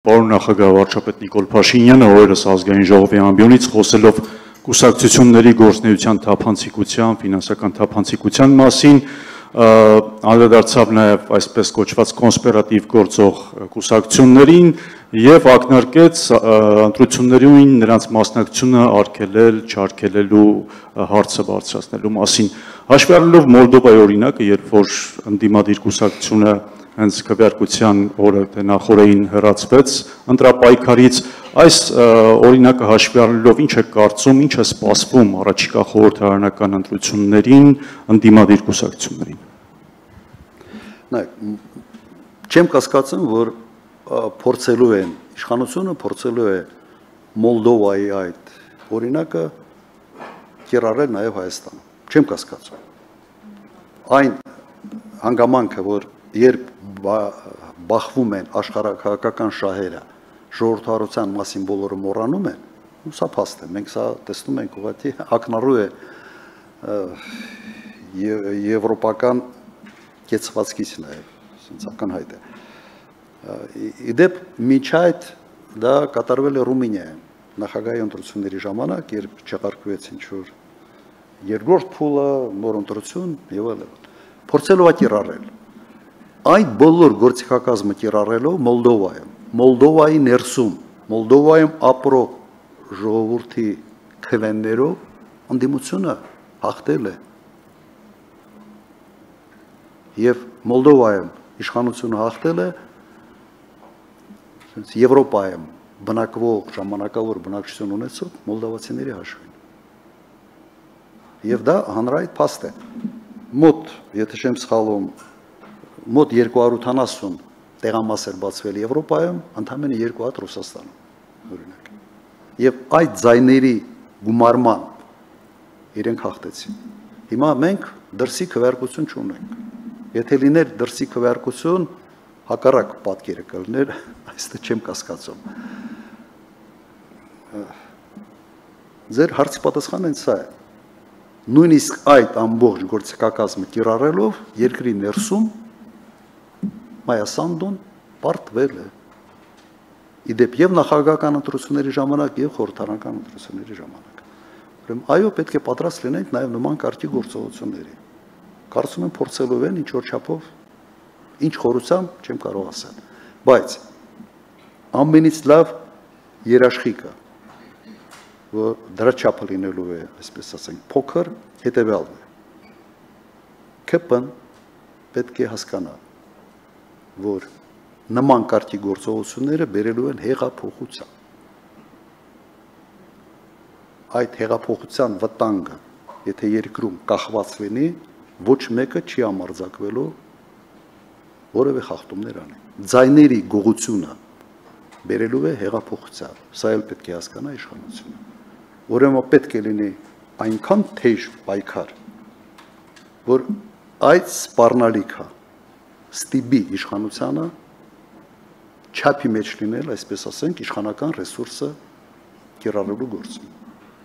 Պարոն նախագահ վարչապետ Նիկոլ Փաշինյանը օրերս ազգային ժողովի ամբիոնից խոսելով կուսակցությունների գործունեության թափանցիկության, ֆինանսական թափանցիկության մասին, անդրադարձավ նաև այսպես կոչված կոնսպիրատիվ գործող կուսակցություններին եւ ակնարկեց ընտրություններին նրանց մասնակցությունը արգելել, չարգելելու հարցը բարձրացնելու մասին։ Հաշվի առնելով Մոլդովայի օրինակը, երբ որ ընդդիմադիր կուսակցությունը հենց քվեարկության օրը նախորդին հեռացվեց ընտրապայքարից, այս օրինակը հաշվի առնելով ինչ է կարծում, ինչ է սպասվում առաջիկա խորհրդարանական ընտրություններին ընդդիմադիր կուսակցություններին։ Չեմ կասկածում, որ փորձելու են, իշխանությունը փորձելու է Մոլդովայի այդ օրինակը կիրառել նաև Հայաստանում։ Չեմ կասկածում։ Այն հանգամանքը, որ երբ բախվում են աշխարհաքաղաքական շահերը, ժողովրդավարության մասին բոլորը մոռանում են, սա փաստ է, մենք սա տեսնում ենք ուղղակի ակնառու է եվրոպական կեցվածքից նաև, ասենց ակնհայտ է։ Իդեպ միջ այդ դա կատարվել է Ռումինիայում, նախագահի ընտրությունների ժամանակ, երբ չեղարկվեց ինչ-որ երկրորդ փուլը, նոր ընտրություն եւ այլն, փորձելով կիրառել։ Այդ բոլոր գործիքակազմը կիրառելով Մոլդովայի ներսում, Մոլդովայում ապրող ժողովրդի քվեներով ընդդիմությունը հաղթել է։ Եվ Մոլդովայում իշխանությունը հաղթել է Եվրոպայում բնակվող ժամանակավոր բնակչություն ունեցող մոլդովացիների հաշվին։ Եվ դա հանրայինի փաստ է։ Մոտ, եթե չեմ սխալվում, մոտ 270 տեղամաս էր բացվել Եվրոպայում, ընդամենը 2 հատ Ռուսաստանում, օրինակ։ Եվ այդ ձայների գումարման իրենք հաղթեցին։ Հիմա մենք դրսի քվեարկություն չունենք։ Եթե լիներ դրսի քվեարկություն, հակառակ պատկերը կլիներ, այստեղ չեմ կասկածում։ Ձեր հարցի պատասխանը սա է։ Նույնիսկ այդ ամբողջ գործիքակազմը կիրառելով երկրի ներսում Մայասանդոն պարտվել է։ Իդեպ եւ նախագահական ընտրությունների ժամանակ եւ խորհրդարանական ընտրությունների ժամանակ։ Ուրեմն այո, պետք է պատրաստ լինենք նաեւ նման կարգի գործողությունների։ Կարծում եմ փորձելով են ինչ որ չափով, ինչ խորությամբ չեմ կարող ասել, բայց ամենից լավ երաշխիքը, որ դրա չափը լինելու է, այսպես ասենք, փոքր, հետեւյալն է։ ԿՊ-ն պետք է հասկանա, որ նման կարգի գործողությունները բերելու են հեղափոխության։ Այդ հեղափոխության վտանգը, եթե երկրում կախված լինի, ոչ մեկը չի ամարձակվելու որևէ խախտումներ անի։ Ձայների գողությունը բերելու է հեղափոխության։ Սա էլ պետք է հասկանա իշխանությունը։ Ուրեմն պետք է լինի այնքան թեժ պայքար, որ այդ սպառնալիքը ստիպի իշխանությանը չափի մեջ լինել, այսպես ասենք, իշխանական ռեսուրսը կիրառելու գործում։